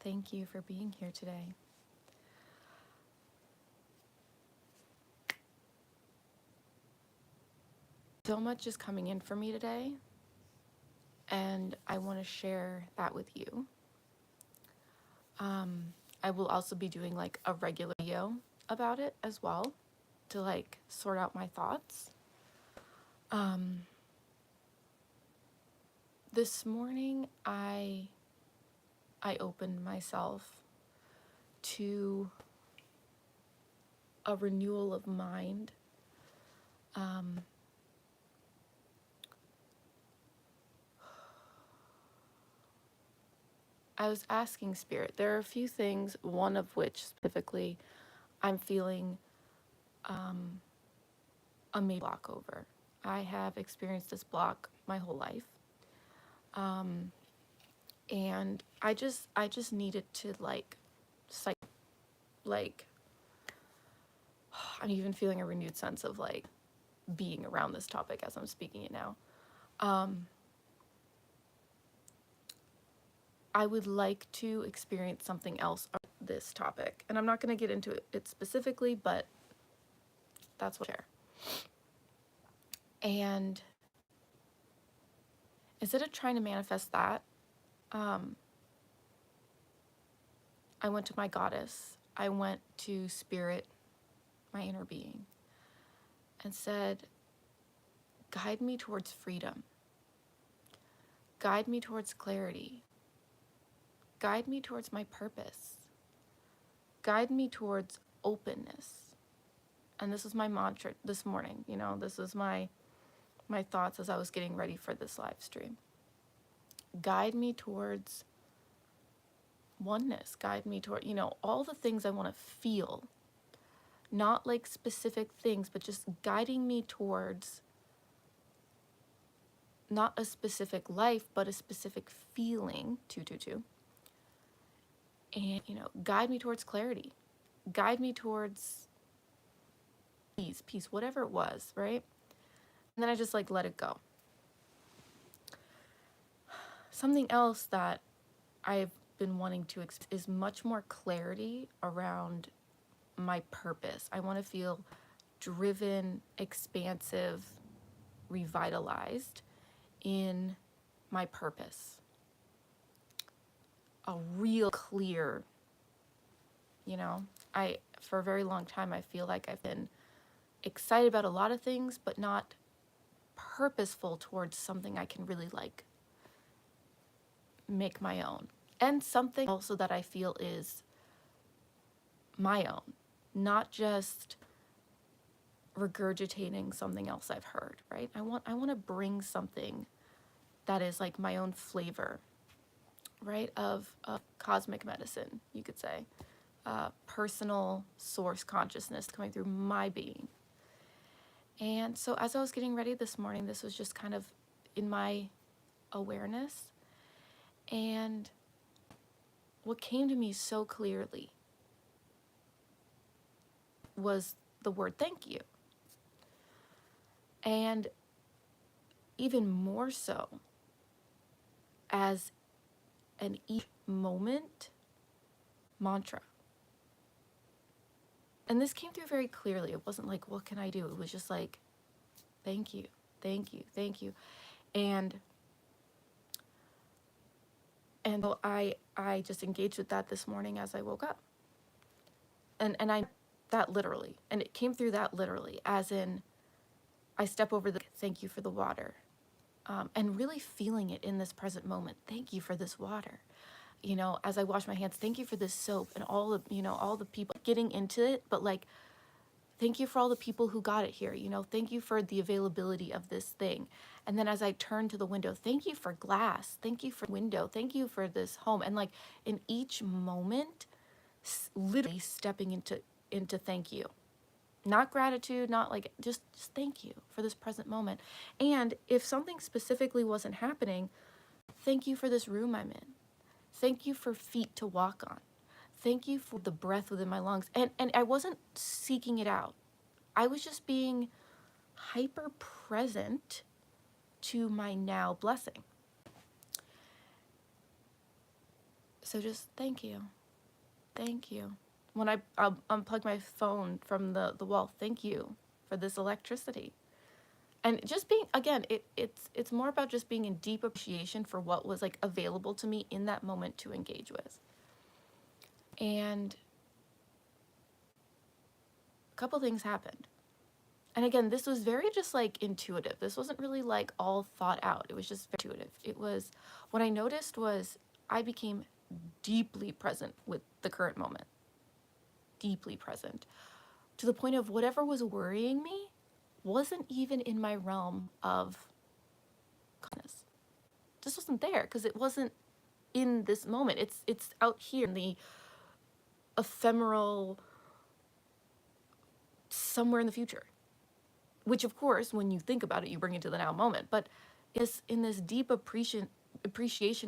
Thank you for being here today. So much is coming in for me today, and I want to share that with you. I will also be doing like a regular video about it as well to like sort out my thoughts. This morning I opened myself to a renewal of mind. I was asking Spirit, there are a few things, one of which specifically I'm feeling a major block over. I have experienced this block my whole life. And I just needed to I'm even feeling a renewed sense of like being around this topic as I'm speaking it now. I would like to experience something else on this topic. And I'm not going to get into it specifically, but that's what I share. And instead of trying to manifest that, I went to my goddess. I went to Spirit, my inner being, and said, guide me towards freedom. Guide me towards clarity. Guide me towards my purpose. Guide me towards openness. And this was my mantra this morning. You know, this was my thoughts as I was getting ready for this live stream. Guide me towards oneness. Guide me toward, all the things I want to feel. Not like specific things, but just guiding me towards not a specific life, but a specific feeling, 222. And, guide me towards clarity. Guide me towards peace, whatever it was, right? And then I just like let it go. Something else that I've been wanting to is much more clarity around my purpose. I want to feel driven, expansive, revitalized in my purpose. A real clear, for a very long time, I feel like I've been excited about a lot of things, but not purposeful towards something I can really like make my own. And something also that I feel is my own, not just regurgitating something else I've heard, right? I want to bring something that is like my own flavor, right? Of cosmic medicine, you could say. Personal source consciousness coming through my being. And so as I was getting ready this morning, this was just kind of in my awareness. And what came to me so clearly was the word thank you. And even more so as an each moment mantra. And this came through very clearly. It wasn't like, what can I do? It was just like, thank you, thank you, thank you. And so I just engaged with that this morning as I woke up. And I that literally. And it came through that literally, as in I step over the thank you for the water. And really feeling it in this present moment. Thank you for this water. As I wash my hands, thank you for this soap and all the people getting into it, but like, thank you for all the people who got it here. Thank you for the availability of this thing. And then as I turn to the window, thank you for glass. Thank you for window. Thank you for this home. And like in each moment, literally stepping into thank you. Not gratitude, not like, just thank you for this present moment. And if something specifically wasn't happening, thank you for this room I'm in. Thank you for feet to walk on. Thank you for the breath within my lungs. And I wasn't seeking it out. I was just being hyper present to my now blessing. So just thank you. Thank you. When I unplug my phone from the wall, thank you for this electricity. And just being, again, it's more about just being in deep appreciation for what was like available to me in that moment to engage with. And a couple things happened. And again, this was very just like intuitive. This wasn't really like all thought out. It was just very intuitive. It was, what I noticed was I became deeply present with the current moment. Deeply present. To the point of whatever was worrying me wasn't even in my realm of consciousness. Just wasn't there because it wasn't in this moment. It's out here in the ephemeral, somewhere in the future. Which of course, when you think about it, you bring it to the now moment. But it's in this deep appreciation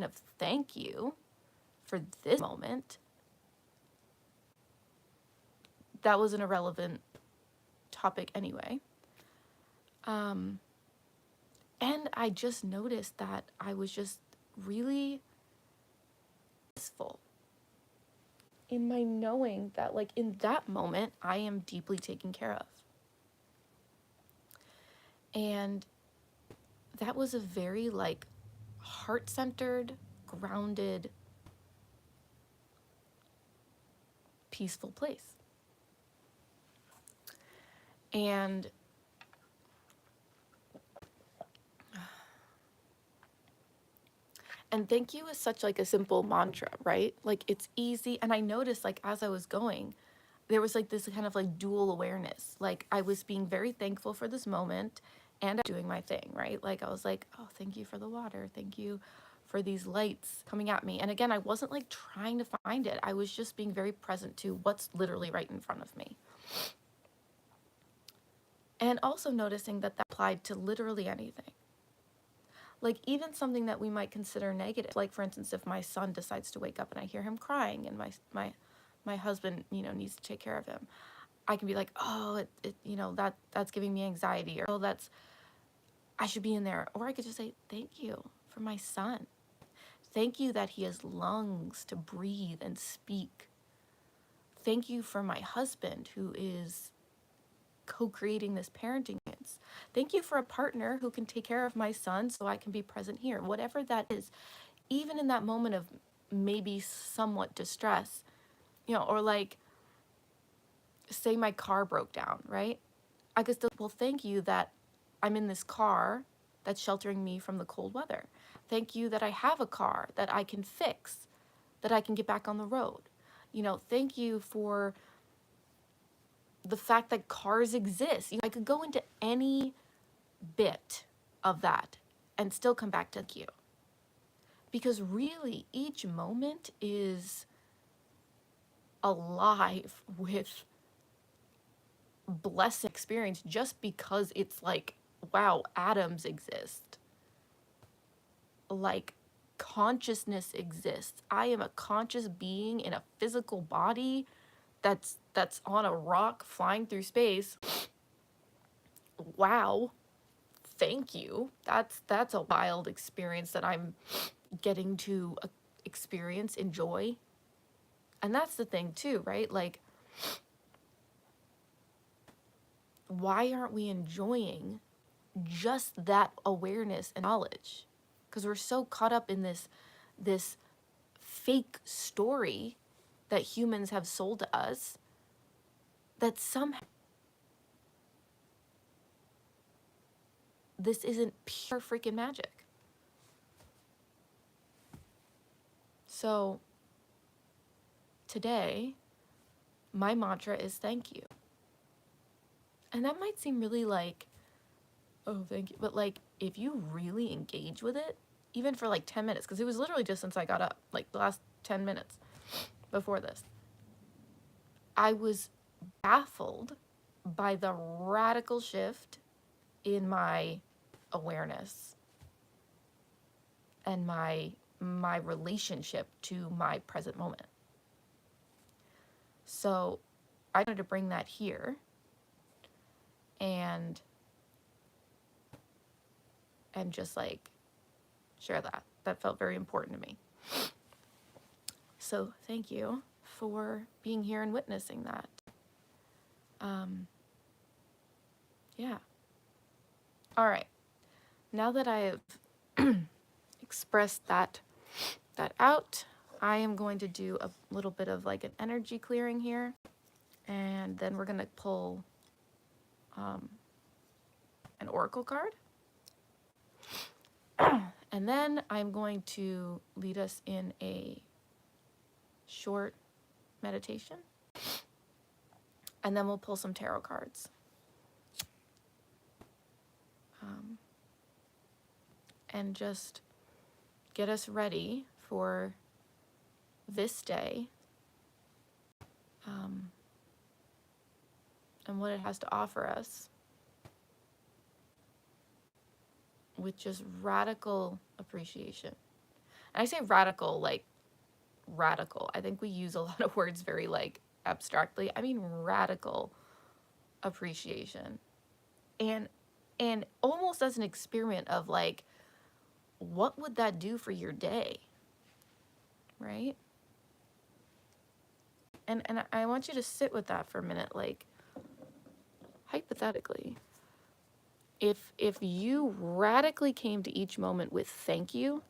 of thank you for this moment, that was an irrelevant topic anyway. And I just noticed that I was just really peaceful in my knowing that, like, in that moment, I am deeply taken care of. And that was a very, like, heart-centered, grounded, peaceful place. And thank you is such like a simple mantra, right? Like it's easy. And I noticed like as I was going, there was like this kind of like dual awareness. Like I was being very thankful for this moment and doing my thing, right? Like I was like, oh, thank you for the water. Thank you for these lights coming at me. And again, I wasn't like trying to find it. I was just being very present to what's literally right in front of me. And also noticing that that applied to literally anything. Like even something that we might consider negative, like for instance, if my son decides to wake up and I hear him crying and my husband, needs to take care of him, I can be like, oh, that's giving me anxiety, or oh, I should be in there. Or I could just say, thank you for my son. Thank you that he has lungs to breathe and speak. Thank you for my husband who is co-creating this parenting experience. Thank you for a partner who can take care of my son so I can be present here. Whatever that is, even in that moment of maybe somewhat distress, or like, say my car broke down, right? I could still, well, thank you that I'm in this car that's sheltering me from the cold weather. Thank you that I have a car that I can fix, that I can get back on the road. Thank you for the fact that cars exist. I could go into any bit of that and still come back to you. Because really, each moment is alive with blessed experience just because it's like, wow, atoms exist. Like, consciousness exists. I am a conscious being in a physical body that's on a rock flying through space. Wow. Thank you. That's a wild experience that I'm getting to experience, enjoy. And that's the thing too, right? Like, why aren't we enjoying just that awareness and knowledge? Because we're so caught up in this fake story that humans have sold to us that somehow this isn't pure freaking magic. So today, my mantra is thank you. And that might seem really like, oh, thank you. But like, if you really engage with it, even for like 10 minutes, because it was literally just since I got up, like the last 10 minutes before this, I was baffled by the radical shift in my awareness and my relationship to my present moment. So I wanted to bring that here and just like share that. That felt very important to me. So thank you for being here and witnessing that. Yeah. All right. Now that I have expressed that out, I am going to do a little bit of like an energy clearing here, and then we're going to pull an oracle card. And then I'm going to lead us in a short meditation, and then we'll pull some tarot cards. And just get us ready for this day, and what it has to offer us with just radical appreciation. And I say radical, like radical. I think we use a lot of words very like abstractly. I mean radical appreciation. And almost as an experiment of like, what would that do for your day? Right? And I want you to sit with that for a minute, like hypothetically. If you radically came to each moment with thank you,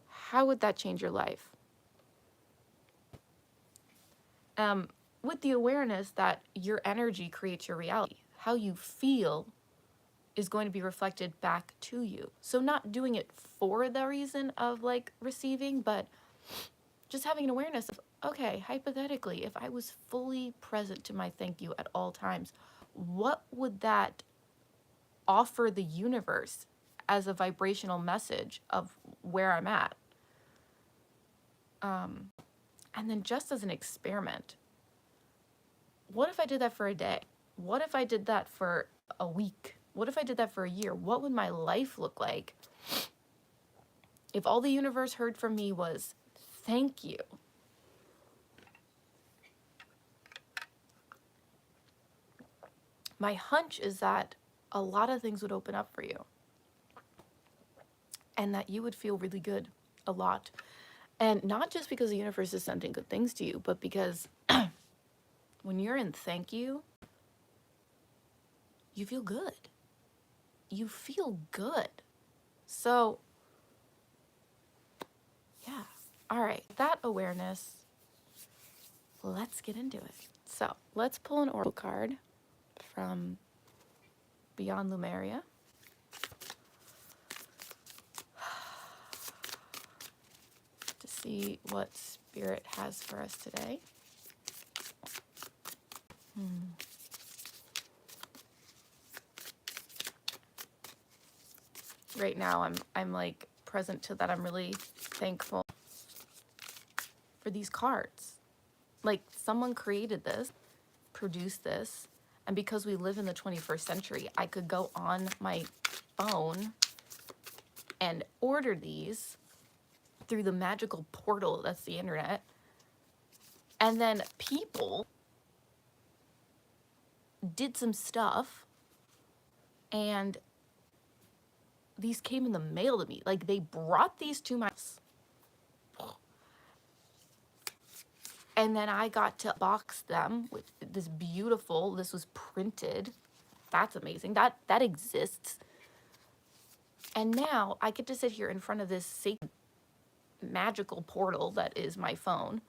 how would that change your life? With the awareness that your energy creates your reality. How you feel is going to be reflected back to you. So not doing it for the reason of like receiving, but just having an awareness of, okay, hypothetically, if I was fully present to my thank you at all times, what would that offer the universe as a vibrational message of where I'm at? And then just as an experiment, what if I did that for a day? What if I did that for a week? What if I did that for a year? What would my life look like if all the universe heard from me was thank you? My hunch is that a lot of things would open up for you, and that you would feel really good a lot. And not just because the universe is sending good things to you, but because when you're in thank you, you feel good. You feel good. So, yeah. All right. That awareness, let's get into it. So, let's pull an oracle card from Beyond Lumeria. To see what Spirit has for us today. Right now, I'm like present to that. I'm really thankful for these cards. Like, someone created this, produced this, and because we live in the 21st century, I could go on my phone and order these through the magical portal that's the internet. And then people did some stuff, and these came in the mail to me. Like, they brought these to my house. And then I got to box them with this beautiful, this was printed. That's amazing. That exists. And now I get to sit here in front of this sacred magical portal that is my phone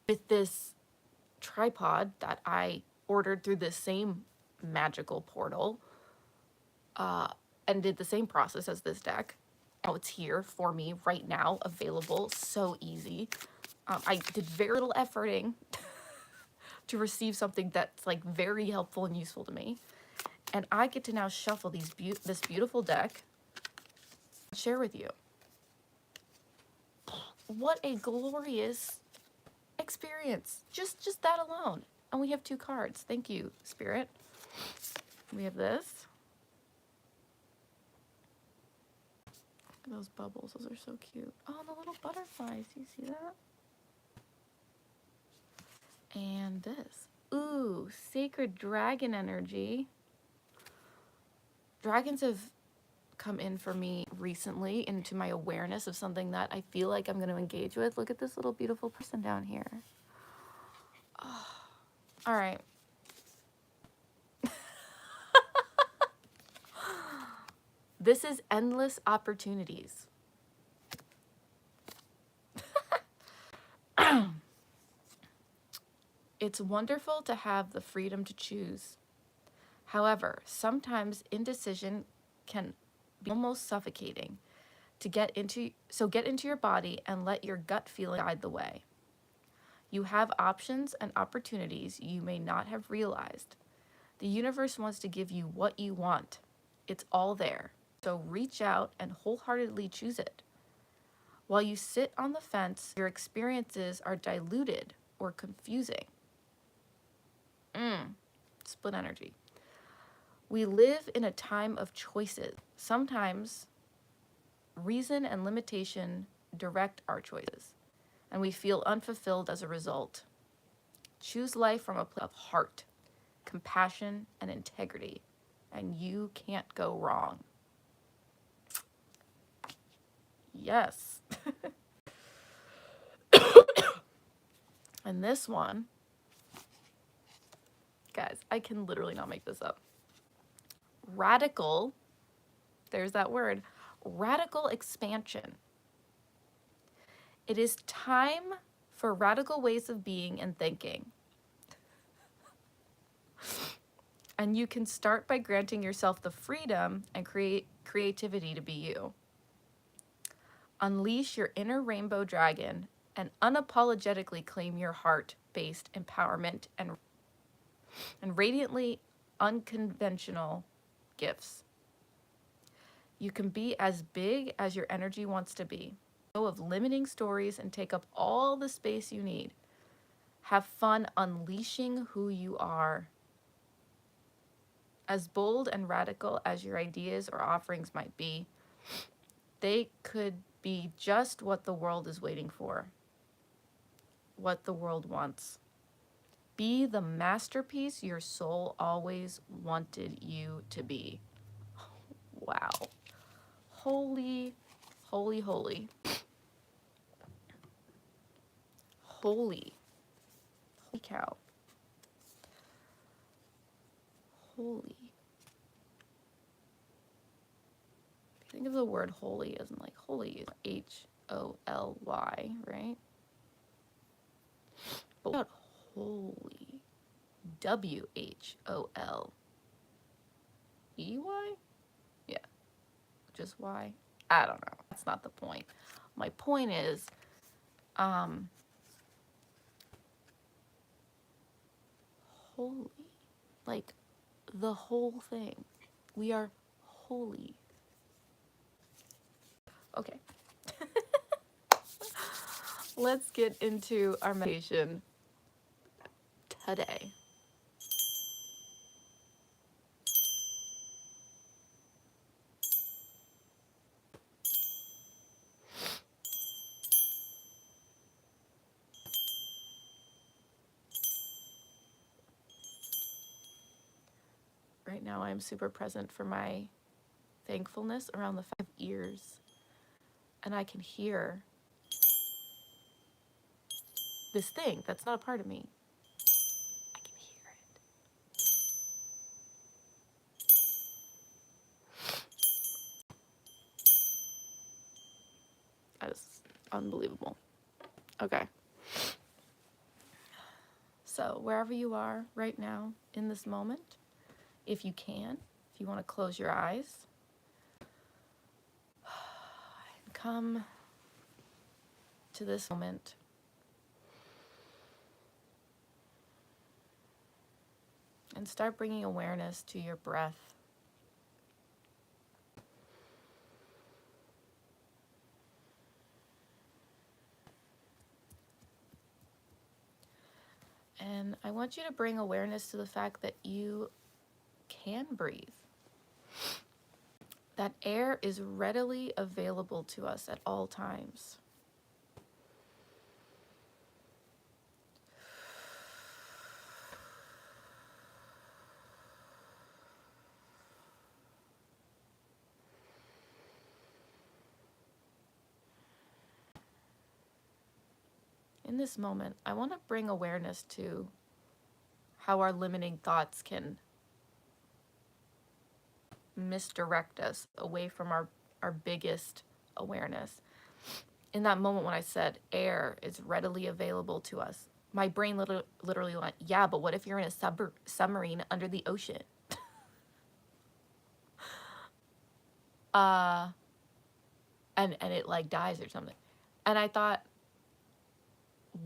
with this tripod that I ordered through this same magical portal, and did the same process as this deck. Now it's here for me right now, available, so easy. I did very little efforting to receive something that's like very helpful and useful to me. And I get to now shuffle this beautiful deck and share with you. What a glorious experience. Just that alone. And we have 2 cards. Thank you, Spirit. We have this. Look at those bubbles. Those are so cute. Oh, the little butterflies. Do you see that? And this. Ooh, sacred dragon energy. Dragons have come in for me recently into my awareness of something that I feel like I'm going to engage with. Look at this little beautiful person down here. Oh, all right. This is endless opportunities. It's wonderful to have the freedom to choose. However, sometimes indecision can be almost suffocating. Get into your body and let your gut feeling guide the way. You have options and opportunities you may not have realized. The universe wants to give you what you want. It's all there. So reach out and wholeheartedly choose it. While you sit on the fence, your experiences are diluted or confusing. Split energy. We live in a time of choices. Sometimes reason and limitation direct our choices, and we feel unfulfilled as a result. Choose life from a place of heart, compassion, and integrity, and you can't go wrong. Yes. And this one, guys, I can literally not make this up. Radical, there's that word, radical expansion. It is time for radical ways of being and thinking. And you can start by granting yourself the freedom and creativity to be you. Unleash your inner rainbow dragon and unapologetically claim your heart-based empowerment and radiantly unconventional gifts. You can be as big as your energy wants to be. Go of limiting stories and take up all the space you need. Have fun unleashing who you are. As bold and radical as your ideas or offerings might be, they could be just what the world is waiting for, what the world wants. Be the masterpiece your soul always wanted you to be. Wow. Holy, holy, holy. Holy. Holy cow. Holy. Think of the word holy as in like holy, H-O-L-Y, right? But what about holy? W-H-O-L-E-Y? Yeah, just Y? I don't know. That's not the point. My point is, holy. Like, the whole thing. We are holy. Okay. Let's get into our meditation today. Right now, I'm super present for my thankfulness around the 5 ears. And I can hear this thing that's not a part of me. I can hear it. That is unbelievable. Okay. So wherever you are right now in this moment, if you can, if you want to close your eyes, and come to this moment. And start bringing awareness to your breath. And I want you to bring awareness to the fact that you can breathe. That air is readily available to us at all times. in this moment, I want to bring awareness to how our limiting thoughts can misdirect us away from our biggest awareness. In that moment when I said air is readily available to us, my brain literally went, yeah, but what if you're in a submarine under the ocean? And it like dies or something. And I thought,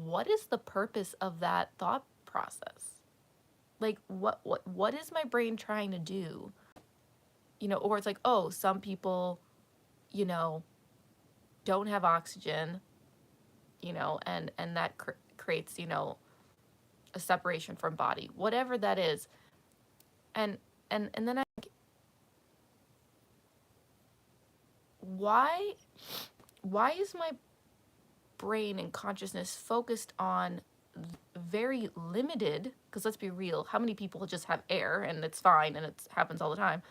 what is the purpose of that thought process? Like, what is my brain trying to do? You know, or it's like, oh, some people, you know, don't have oxygen, you know, and that creates, you know, a separation from body, whatever that is. And then I think, why is my brain and consciousness focused on very limited, because let's be real, how many people just have air and it's fine and it happens all the time?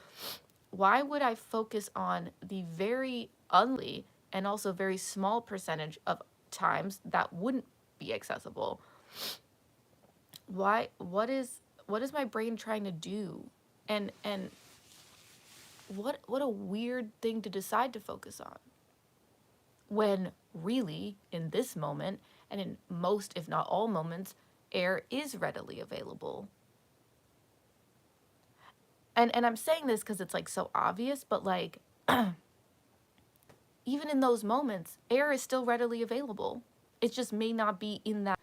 Why would I focus on the very unlikely and also very small percentage of times that wouldn't be accessible? What is my brain trying to do? And what a weird thing to decide to focus on, when really in this moment, and in most if not all moments, air is readily available. And I'm saying this because it's like so obvious, but like even in those moments, air is still readily available. It just may not be in that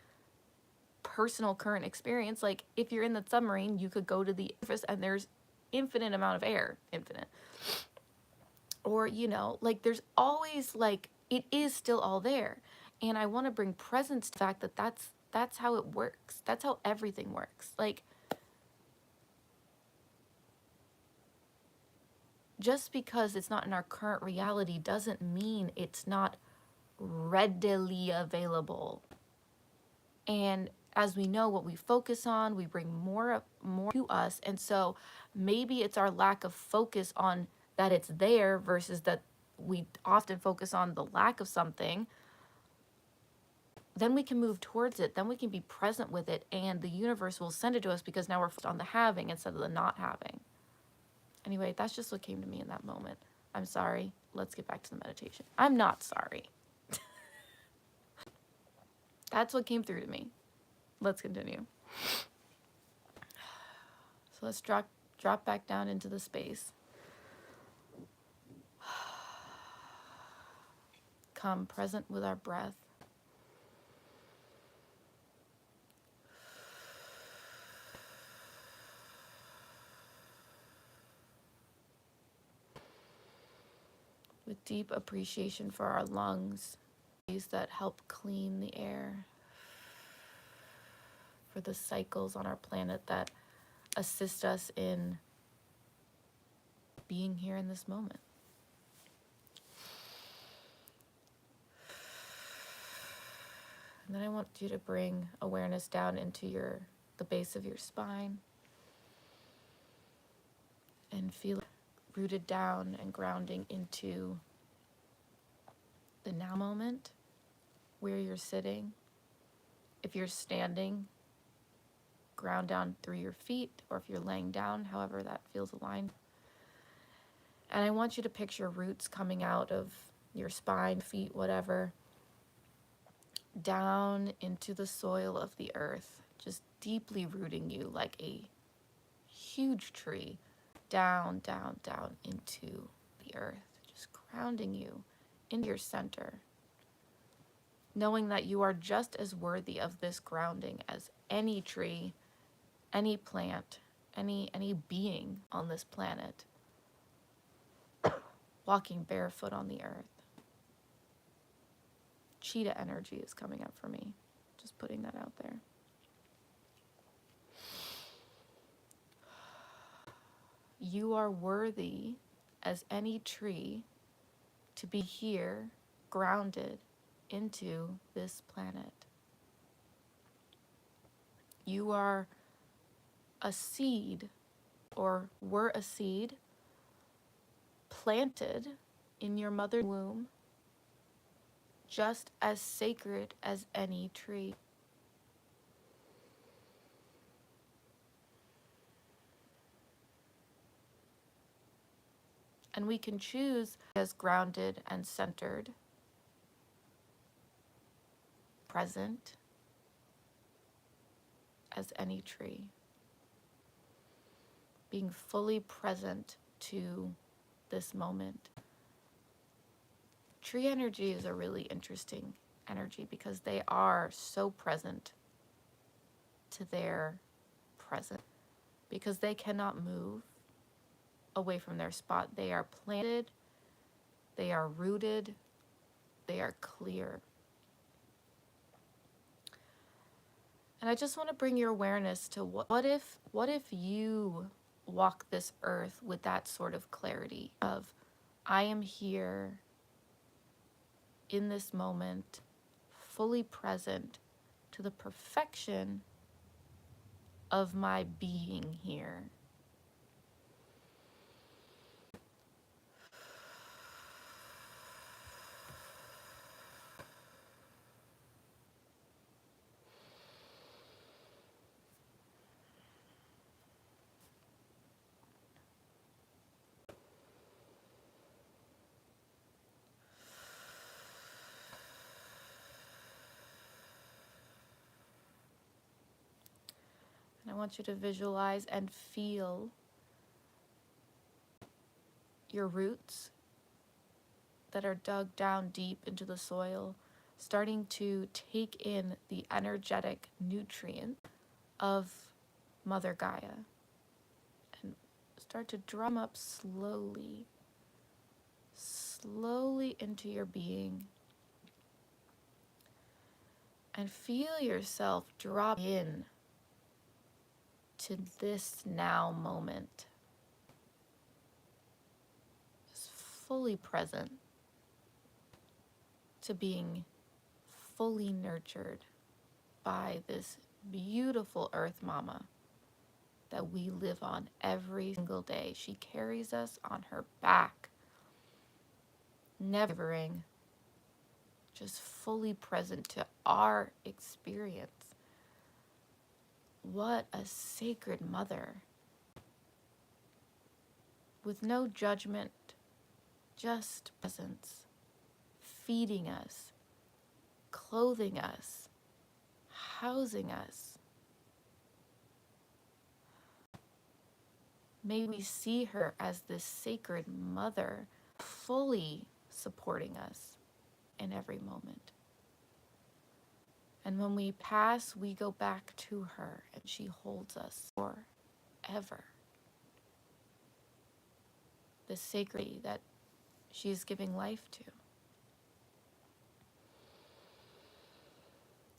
personal current experience. Like if you're in the submarine, you could go to the surface and there's infinite amount of air, infinite. Or, you know, like there's always, like, it is still all there. And I want to bring presence to the fact that that's how it works. That's how everything works. Like, just because it's not in our current reality doesn't mean it's not readily available. And as we know, what we focus on, we bring more to us. And so maybe it's our lack of focus on that it's there versus that we often focus on the lack of something. Then we can move towards it. Then we can be present with it, and the universe will send it to us because now we're focused on the having instead of the not having. Anyway, that's just what came to me in that moment. I'm sorry. Let's get back to the meditation. I'm not sorry. That's what came through to me. Let's continue. So let's drop back down into the space. Come present with our breath. With deep appreciation for our lungs, that help clean the air, for the cycles on our planet that assist us in being here in this moment. And then I want you to bring awareness down into the base of your spine and feel it rooted down and grounding into the now moment, where you're sitting. If you're standing, ground down through your feet, or if you're laying down, however that feels aligned. And I want you to picture roots coming out of your spine, feet, whatever, down into the soil of the earth, just deeply rooting you like a huge tree, down, down, down into the earth, just grounding you into your center, knowing that you are just as worthy of this grounding as any tree, any plant, any being on this planet, walking barefoot on the earth. Cheetah energy is coming up for me. Just putting that out there. You are worthy as any tree to be here, grounded into this planet. You are a seed, or were a seed, planted in your mother's womb, just as sacred as any tree. And we can choose as grounded and centered, present as any tree. Being fully present to this moment. Tree energy is a really interesting energy because they are so present to their present, because they cannot move away from their spot. They are planted, they are rooted, they are clear. And I just want to bring your awareness to what if you walk this earth with that sort of clarity of, I am here in this moment, fully present to the perfection of my being here. And I want you to visualize and feel your roots that are dug down deep into the soil, starting to take in the energetic nutrient of Mother Gaia. And start to drum up slowly, slowly into your being. And feel yourself drop in to this now moment. Just fully present to being fully nurtured by this beautiful Earth Mama that we live on every single day. She carries us on her back, never wavering, just fully present to our experience. What a sacred mother. With no judgment, just presence, feeding us, clothing us, housing us. May we see her as this sacred mother, fully supporting us in every moment. And when we pass, we go back to her and she holds us forever. The sacred that she is giving life to.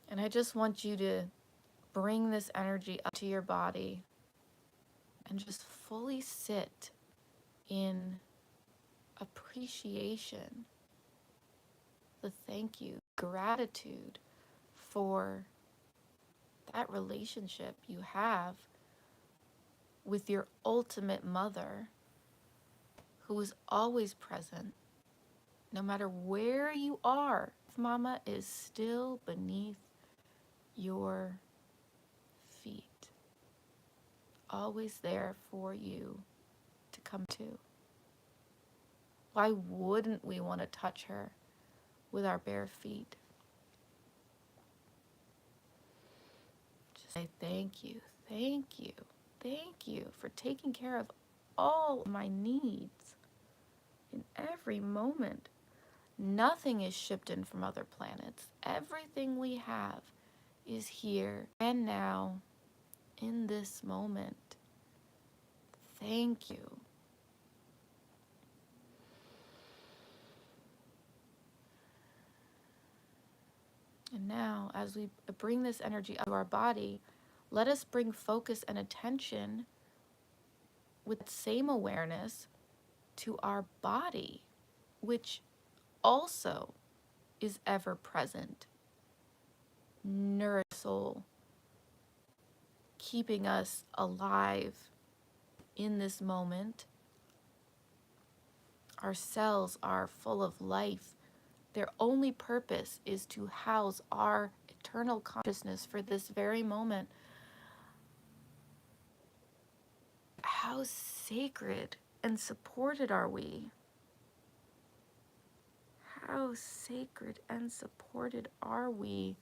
And I just want you to bring this energy up to your body and just fully sit in appreciation, the thank you, gratitude for that relationship you have with your ultimate mother, who is always present, no matter where you are. Mama is still beneath your feet, always there for you to come to. Why wouldn't we want to touch her with our bare feet? Just say thank you, thank you, thank you for taking care of all my needs in every moment. Nothing is shipped in from other planets. Everything we have is here and now in this moment. Thank you. And now, as we bring this energy up to our body, let us bring focus and attention with the same awareness to our body, which also is ever present. Nourish soul, keeping us alive in this moment. Our cells are full of life, Their only purpose is to house our eternal consciousness for this very moment. How sacred and supported are we? How sacred and supported are we?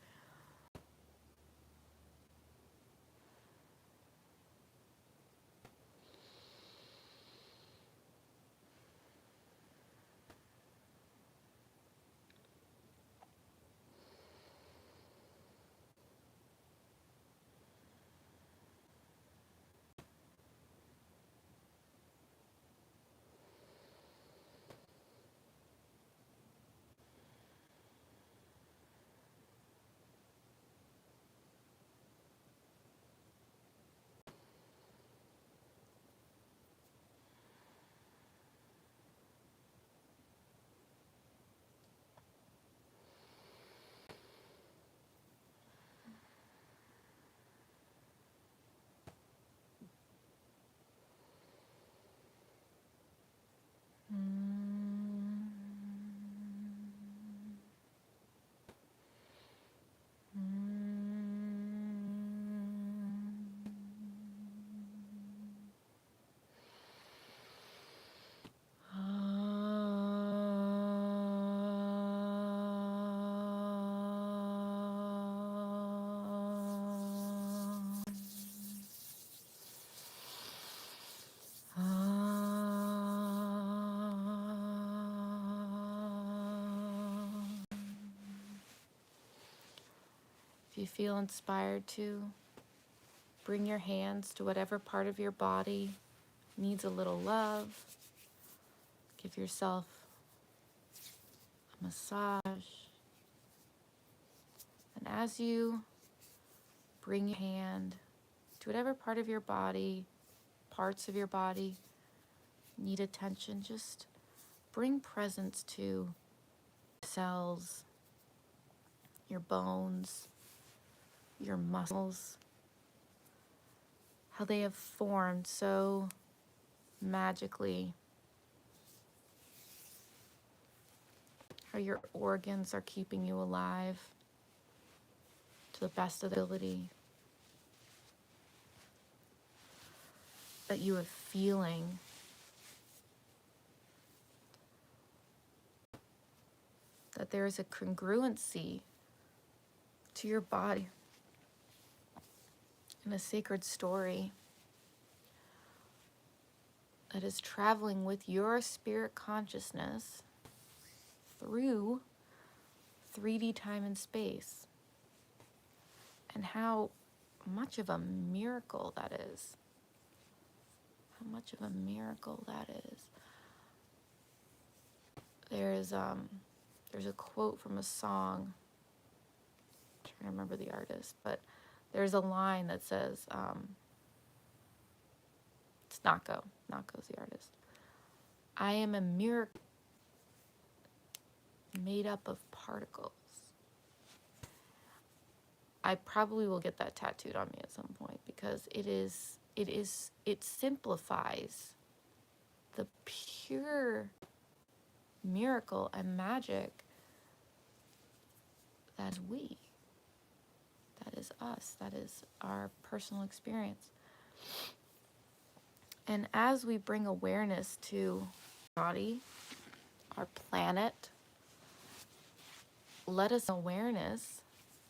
If you feel inspired to, bring your hands to whatever part of your body needs a little love. Give yourself a massage. And as you bring your hand to whatever part of your body, parts of your body need attention, just bring presence to cells, your bones, your muscles, how they have formed so magically, how your organs are keeping you alive to the best of the ability, that you are feeling that there is a congruency to your body in a sacred story that is traveling with your spirit consciousness through 3D time and space, and how much of a miracle that is. How much of a miracle that is. There's a quote from a song. I'm trying to remember the artist, but there's a line that says, it's Nako. Nako's the artist. I am a miracle made up of particles. I probably will get that tattooed on me at some point, because it simplifies the pure miracle and magic that is we. That is us. That is our personal experience. And as we bring awareness to our body, our planet, let us awareness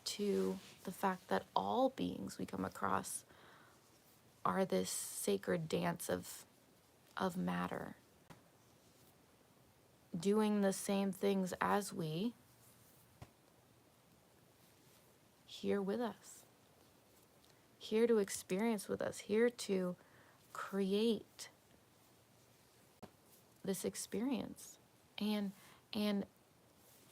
to the fact that all beings we come across are this sacred dance of matter, doing the same things as we, here with us, here to experience with us, here to create this experience, and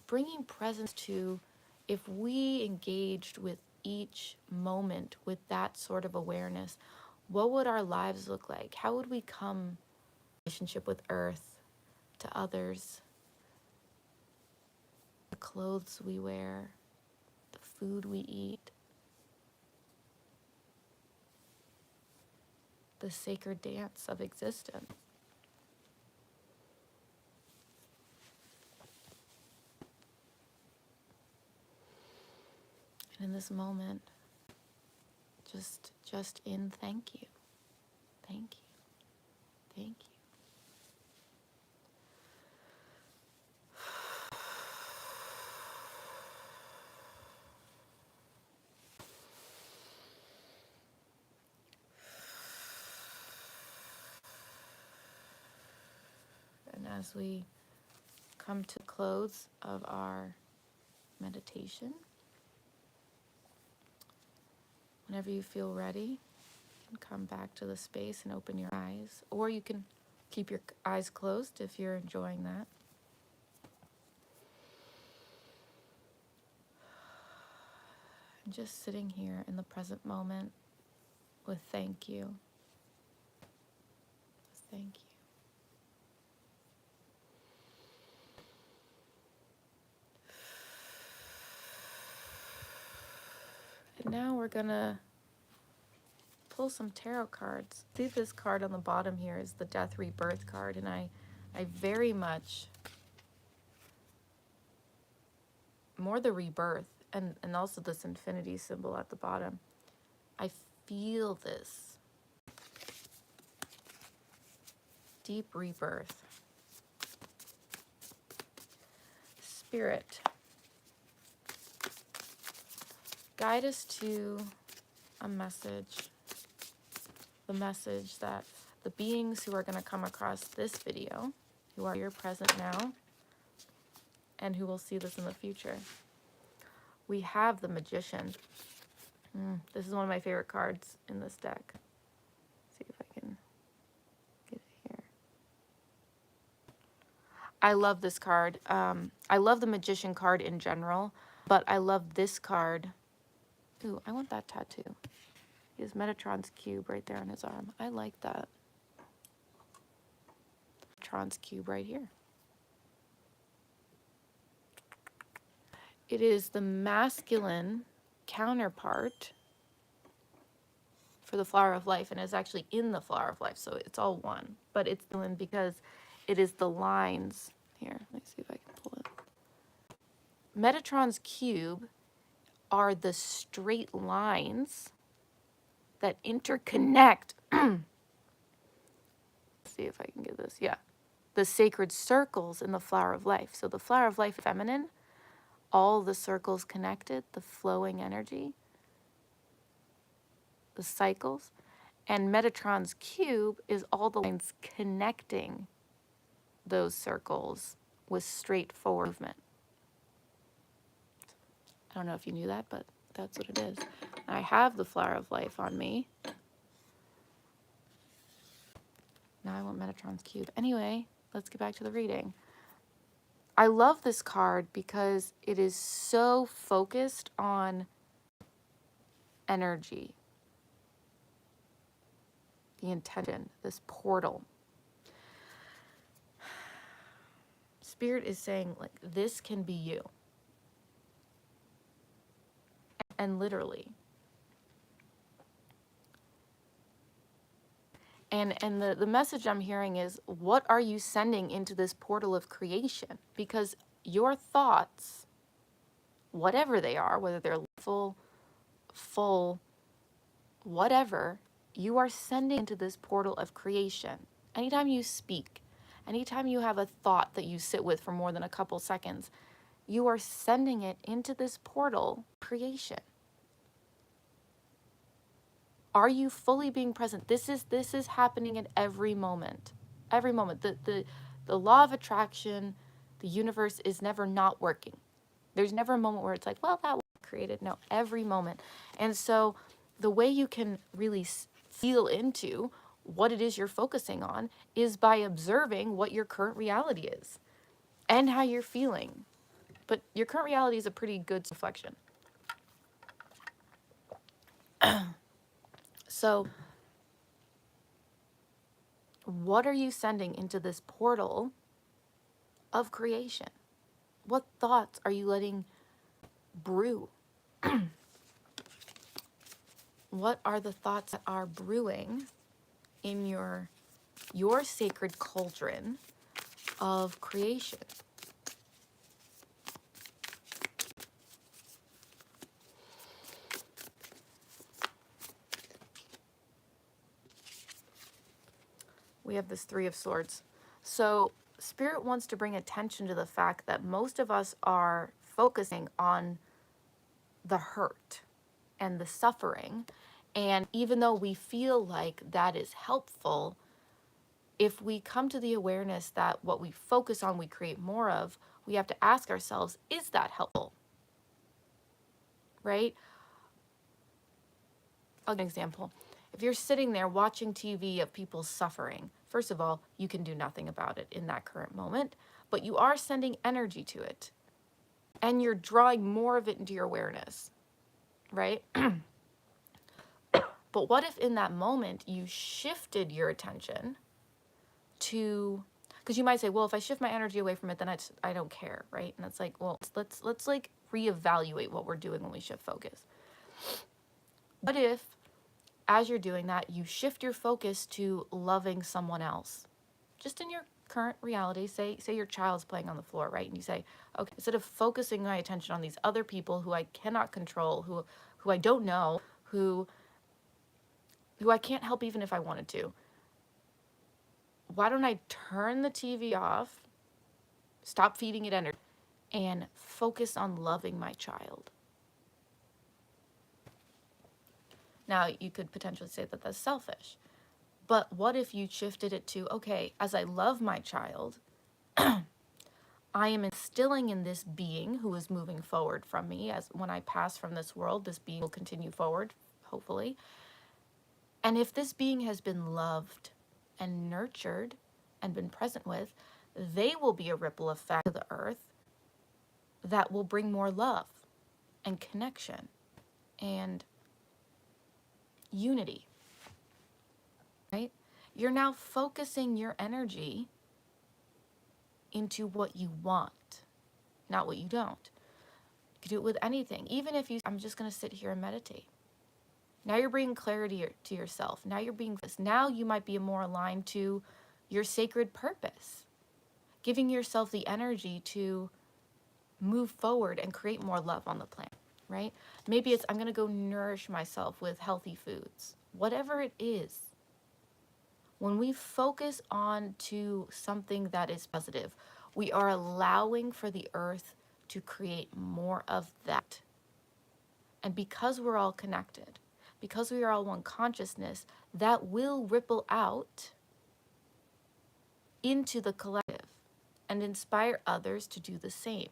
bringing presence to, if we engaged with each moment with that sort of awareness, what would our lives look like? How would we come in relationship with earth, to others, the clothes we wear, the food we eat, the sacred dance of existence? And in this moment, just in thank you. Thank you. Thank you. And as we come to the close of our meditation, whenever you feel ready, you can come back to the space and open your eyes, or you can keep your eyes closed if you're enjoying that. And just sitting here in the present moment with thank you. Thank you. And now we're gonna pull some tarot cards. See, this card on the bottom here is the Death Rebirth card, and I very much, more the rebirth, and also this infinity symbol at the bottom. I feel this deep rebirth. Spirit, guide us to a message. The message that the beings who are going to come across this video, who are here present now, and who will see this in the future. We have the Magician. This is one of my favorite cards in this deck. Let's see if I can get it here. I love this card. I love the Magician card in general, but I love this card. Ooh, I want that tattoo. He has Metatron's cube right there on his arm. I like that. Metatron's cube right here. It is the masculine counterpart for the Flower of Life, and it's actually in the Flower of Life, so it's all one. But it's because it is the lines. Here, let me see if I can pull it. Metatron's cube are the straight lines that interconnect. Let's see if I can get this. Yeah. The sacred circles in the Flower of Life. So the Flower of Life, feminine, all the circles connected, the flowing energy, the cycles. And Metatron's cube is all the lines connecting those circles with straightforward movement. I don't know if you knew that, but that's what it is. I have the Flower of Life on me. Now I want Metatron's cube. Anyway, let's get back to the reading. I love this card because it is so focused on energy, the intention, this portal. Spirit is saying, like, this can be you. And literally. And the message I'm hearing is, what are you sending into this portal of creation? Because your thoughts, whatever they are, whether they're full, whatever, you are sending into this portal of creation. Anytime you speak, anytime you have a thought that you sit with for more than a couple seconds, you are sending it into this portal creation. Are you fully being present? This is happening at every moment. Every moment. The law of attraction, the universe is never not working. There's never a moment where it's like, well, that was created. No, every moment. And so the way you can really feel into what it is you're focusing on is by observing what your current reality is and how you're feeling. But your current reality is a pretty good reflection. So, what are you sending into this portal of creation? What thoughts are you letting brew? What are the thoughts that are brewing in your sacred cauldron of creation? We have this Three of Swords. So Spirit wants to bring attention to the fact that most of us are focusing on the hurt and the suffering. And even though we feel like that is helpful, if we come to the awareness that what we focus on, we create more of, we have to ask ourselves, is that helpful? Right? I'll give an example. If you're sitting there watching TV of people suffering, first of all, you can do nothing about it in that current moment, but you are sending energy to it and you're drawing more of it into your awareness, right? But what if in that moment you shifted your attention to, because you might say, well, if I shift my energy away from it, then I don't care, right? And it's like, well, let's like reevaluate what we're doing when we shift focus. What if, as you're doing that, you shift your focus to loving someone else, just in your current reality? Say your child's playing on the floor, right? And you say, okay, instead of focusing my attention on these other people who I cannot control, who I don't know, who I can't help even if I wanted to, why don't I turn the TV off, stop feeding it energy, and focus on loving my child? Now, you could potentially say that that's selfish. But what if you shifted it to, okay, as I love my child, I am instilling in this being who is moving forward from me, as when I pass from this world, this being will continue forward, hopefully. And if this being has been loved and nurtured and been present with, they will be a ripple effect to the earth that will bring more love and connection and unity, right? You're now focusing your energy into what you want, not what you don't. You can do it with anything. Even if I'm just going to sit here and meditate. Now you're bringing clarity to yourself. Now you might be more aligned to your sacred purpose, giving yourself the energy to move forward and create more love on the planet, right? Maybe it's, I'm going to go nourish myself with healthy foods, whatever it is. When we focus on to something that is positive, we are allowing for the earth to create more of that. And because we're all connected, because we are all one consciousness, that will ripple out into the collective and inspire others to do the same.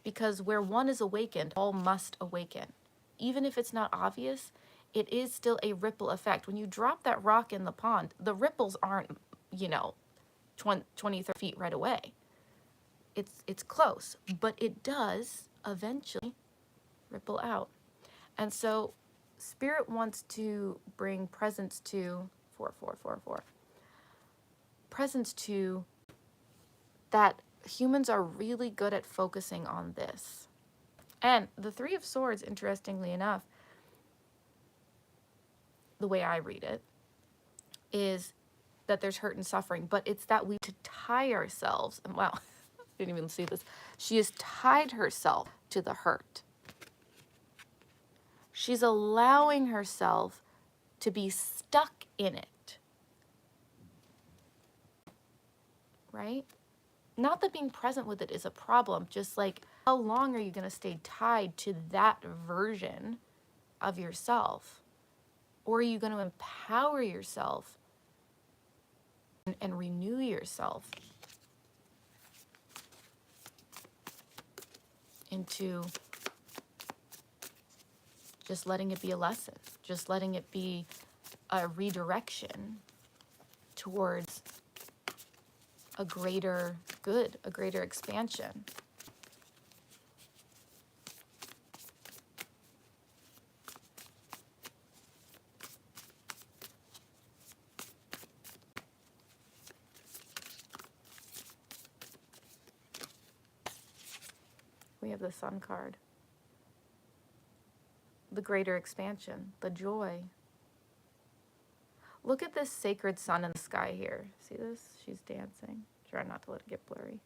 Because where one is awakened, all must awaken. Even if it's not obvious, it is still a ripple effect. When you drop that rock in the pond, the ripples aren't, 20, 30 feet right away. It's close, but it does eventually ripple out. And so Spirit wants to bring presence to 4, presence to that humans are really good at focusing on this. And the Three of Swords, interestingly enough, the way I read it, is that there's hurt and suffering, but it's that we to tie ourselves, and wow, I didn't even see this. She has tied herself to the hurt. She's allowing herself to be stuck in it, right? Not that being present with it is a problem, just like, how long are you going to stay tied to that version of yourself? Or are you going to empower yourself and renew yourself into just letting it be a lesson, just letting it be a redirection towards a greater good, a greater expansion? We have the Sun card. The greater expansion, the joy. Look at this sacred sun in the sky here. See this? She's dancing. Try not to let it get blurry.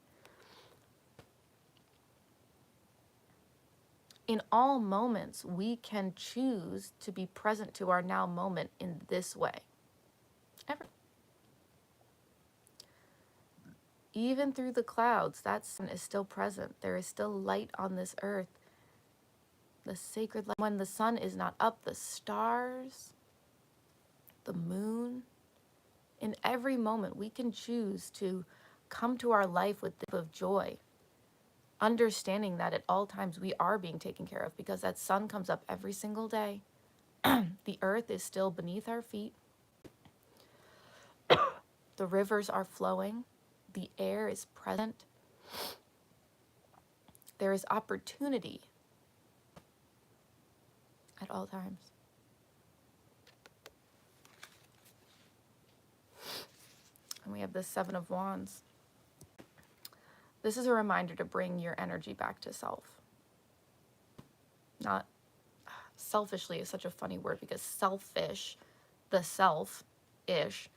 In all moments, we can choose to be present to our now moment in this way. Ever. Even through the clouds, that sun is still present. There is still light on this earth, the sacred light. When the sun is not up, the stars, the moon, in every moment, we can choose to come to our life with the of joy, understanding that at all times we are being taken care of because that sun comes up every single day. The earth is still beneath our feet. The rivers are flowing. The air is present. There is opportunity at all times. And we have the Seven of Wands. This is a reminder to bring your energy back to self. Not selfishly is such a funny word because selfish, the self-ish.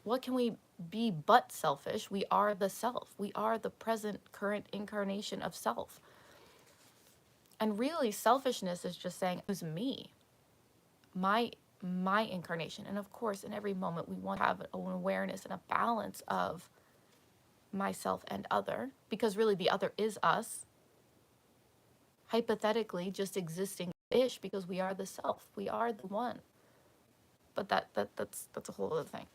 What can we be but selfish? We are the self. We are the present, current incarnation of self. And really, selfishness is just saying, who's me? My incarnation. And of course, in every moment, we want to have an awareness and a balance of myself and other, because really the other is us. Hypothetically, just existing-ish, because we are the self. We are the one. But that's a whole other thing.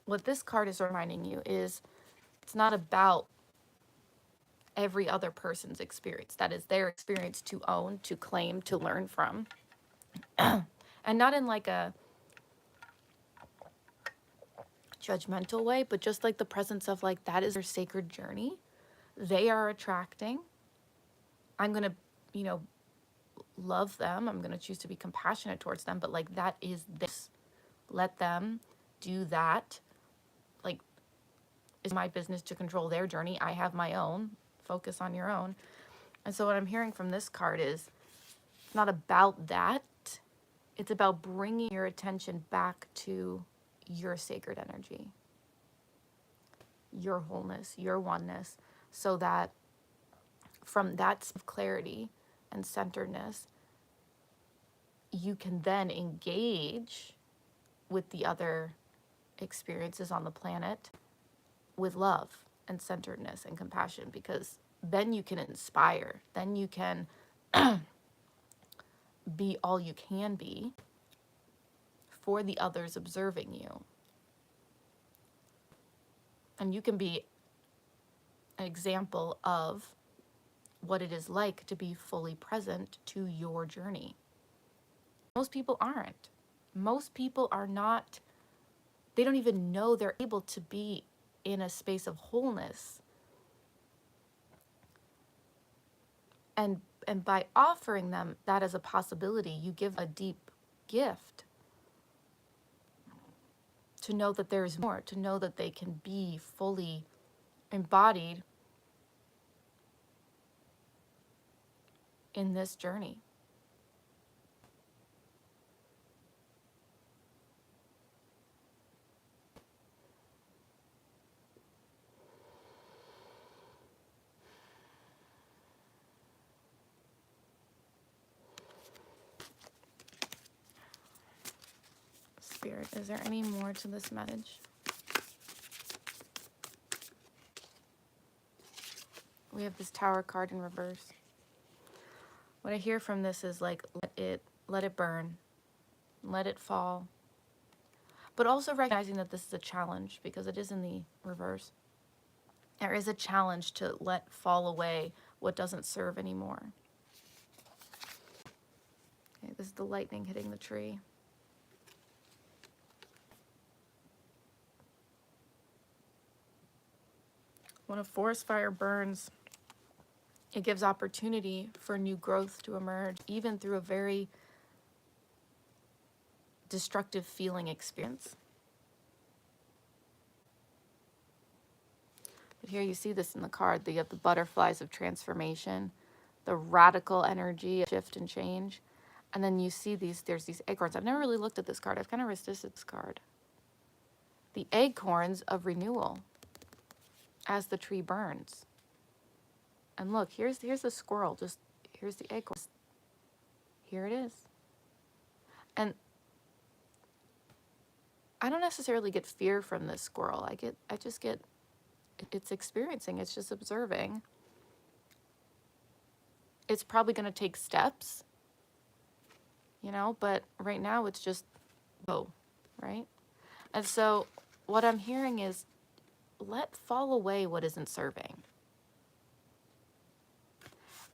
What this card is reminding you is it's not about every other person's experience. That is their experience to own, to claim, to learn from. And not in like a judgmental way, but just like the presence of like, that is their sacred journey. They are attracting. I'm going to, love them. I'm going to choose to be compassionate towards them, but like, that is this. Let them do that. Like, it's my business to control their journey. I have my own. Focus on your own. And so what I'm hearing from this card is it's not about that. It's about bringing your attention back to your sacred energy, your wholeness, your oneness, so that from that clarity and centeredness, you can then engage with the other experiences on the planet with love and centeredness and compassion, because then you can inspire, then you can be all you can be for the others observing you. And you can be an example of what it is like to be fully present to your journey. Most people aren't. Most people are not, they don't even know they're able to be in a space of wholeness. And by offering them that as a possibility, you give a deep gift to know that there is more, to know that they can be fully embodied in this journey. Spirit, is there any more to this message? We have this Tower card in reverse. What I hear from this is like, let it burn, let it fall. But also recognizing that this is a challenge because it is in the reverse. There is a challenge to let fall away what doesn't serve anymore. Okay, this is the lightning hitting the tree. When a forest fire burns, it gives opportunity for new growth to emerge, even through a very destructive feeling experience. But here you see this in the card. You have the butterflies of transformation, the radical energy of shift and change. And then you see there's these acorns. I've never really looked at this card. I've kind of resisted this card. The acorns of renewal as the tree burns. And look, here's the squirrel. Here's the acorn. Here it is. And I don't necessarily get fear from this squirrel. I just get, it's experiencing, it's just observing. It's probably going to take steps, you know, but right now it's just, oh, right? And so what I'm hearing is fall away what isn't serving.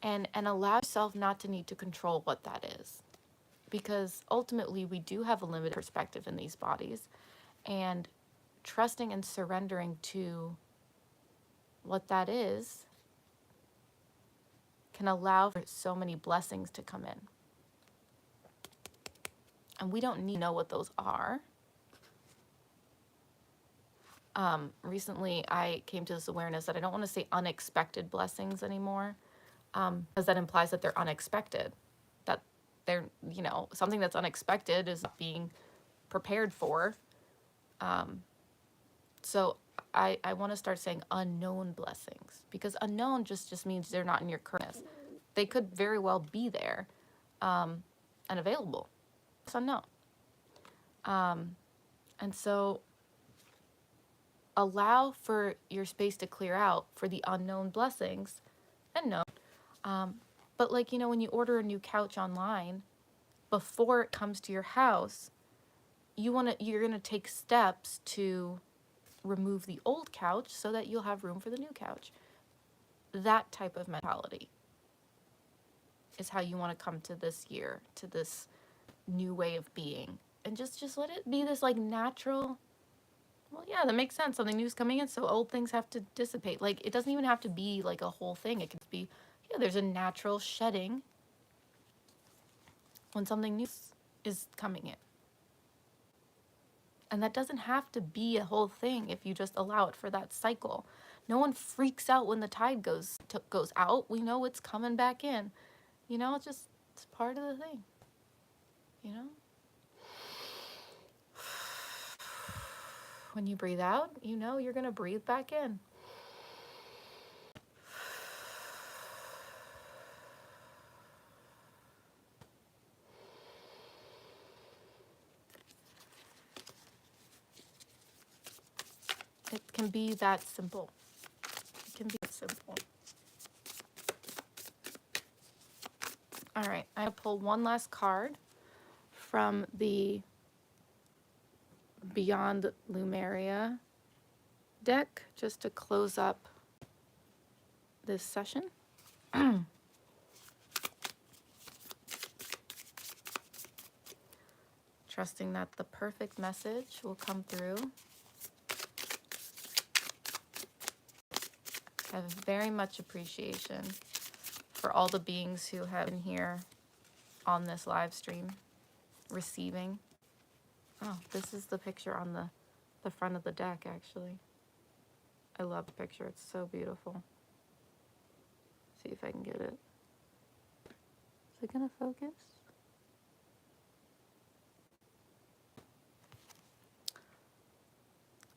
And allow yourself not to need to control what that is. Because ultimately we do have a limited perspective in these bodies. And trusting and surrendering to what that is can allow for so many blessings to come in. And we don't need to know what those are. Recently, I came to this awareness that I don't want to say unexpected blessings anymore, because that implies that they're unexpected. That they're, you know, something that's unexpected is being prepared for. So I want to start saying unknown blessings, because unknown just means they're not in your currentness. They could very well be there and available. It's unknown. And so allow for your space to clear out for the unknown blessings and know. But like, you know, when you order a new couch online, before it comes to your house, you're going to take steps to remove the old couch so that you'll have room for the new couch. That type of mentality is how you want to come to this year, to this new way of being. And just let it be this like natural, well, yeah, that makes sense. Something new's coming in, so old things have to dissipate. Like, it doesn't even have to be like a whole thing. It can be, yeah, there's a natural shedding when something new is coming in. And that doesn't have to be a whole thing if you just allow it for that cycle. No one freaks out when the tide goes out. We know it's coming back in. You know, it's part of the thing. You know? When you breathe out, you know you're going to breathe back in. It can be that simple. It can be that simple. All right, I'm going to pull one last card from the Beyond Lumeria deck just to close up this session. Trusting that the perfect message will come through. I have very much appreciation for all the beings who have been here on this live stream, receiving. Oh, this is the picture on the front of the deck, actually. I love the picture. It's so beautiful. See if I can get it. Is it going to focus?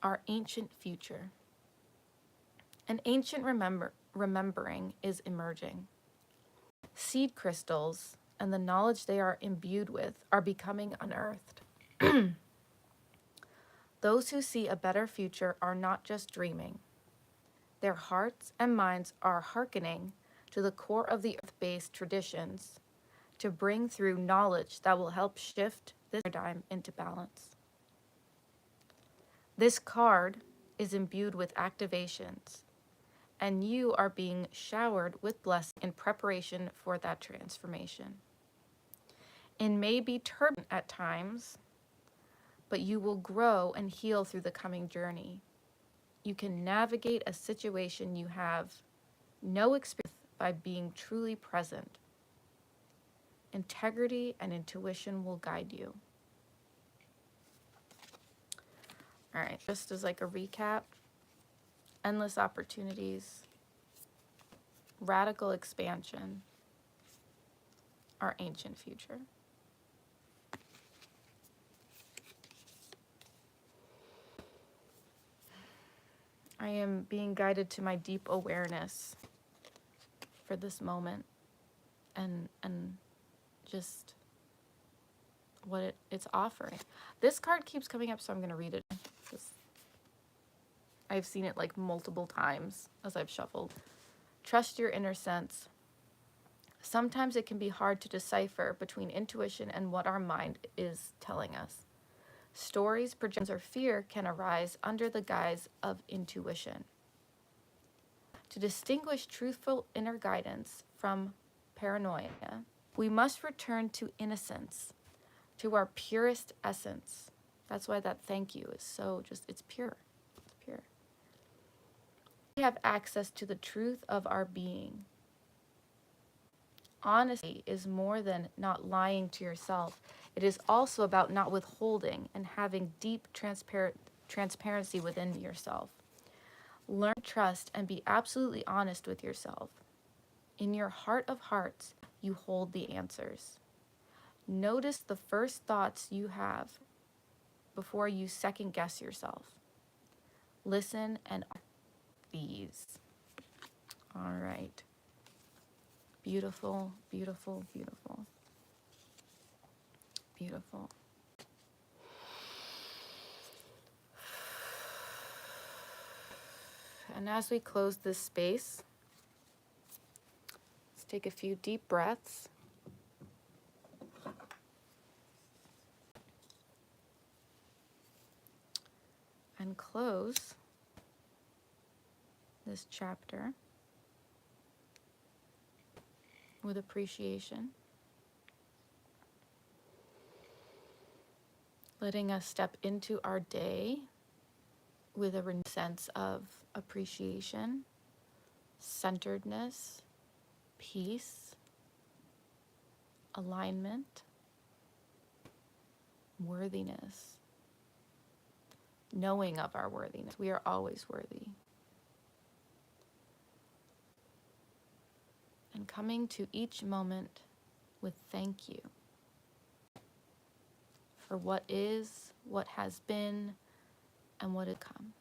Our ancient future. An ancient remembering is emerging. Seed crystals and the knowledge they are imbued with are becoming unearthed. Those who see a better future are not just dreaming. Their hearts and minds are hearkening to the core of the earth-based traditions to bring through knowledge that will help shift this paradigm into balance. This card is imbued with activations, and you are being showered with blessing in preparation for that transformation. It may be turbulent at times, but you will grow and heal through the coming journey. You can navigate a situation you have no experience by being truly present. Integrity and intuition will guide you. All right, just as like a recap, endless opportunities, radical expansion, our ancient future. I am being guided to my deep awareness for this moment and just what it's offering. This card keeps coming up, so I'm going to read it. I've seen it like multiple times as I've shuffled. Trust your inner sense. Sometimes it can be hard to decipher between intuition and what our mind is telling us. Stories, projections, or fear can arise under the guise of intuition. To distinguish truthful inner guidance from paranoia, we must return to innocence, to our purest essence. That's why that thank you is so it's pure. It's pure. We have access to the truth of our being. Honesty is more than not lying to yourself. It is also about not withholding and having deep transparency within yourself. Learn to trust and be absolutely honest with yourself. In your heart of hearts, you hold the answers. Notice the first thoughts you have before you second guess yourself. Listen and these. All right. Beautiful, beautiful, beautiful. Beautiful. And as we close this space, let's take a few deep breaths. And close this chapter with appreciation. Letting us step into our day with a renewed sense of appreciation, centeredness, peace, alignment, worthiness, knowing of our worthiness. We are always worthy. And coming to each moment with thank you for what is, what has been, and what is come.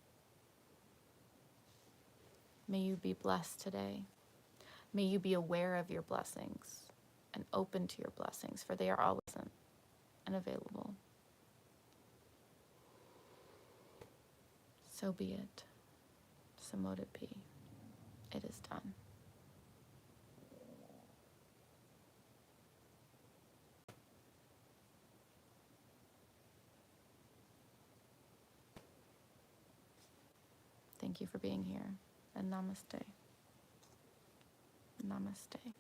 May you be blessed today. May you be aware of your blessings and open to your blessings, for they are always present and available. So be it. So mote it be. It is done. Thank you for being here, and namaste. Namaste.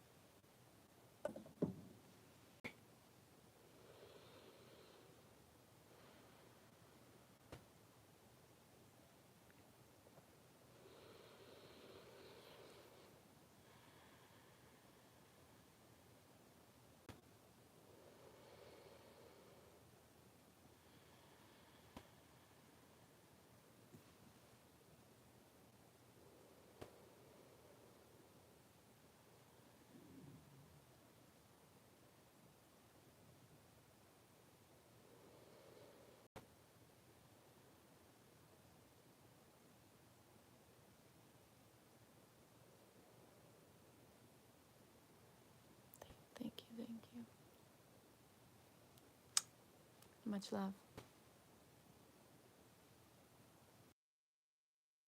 Thank you. Much love.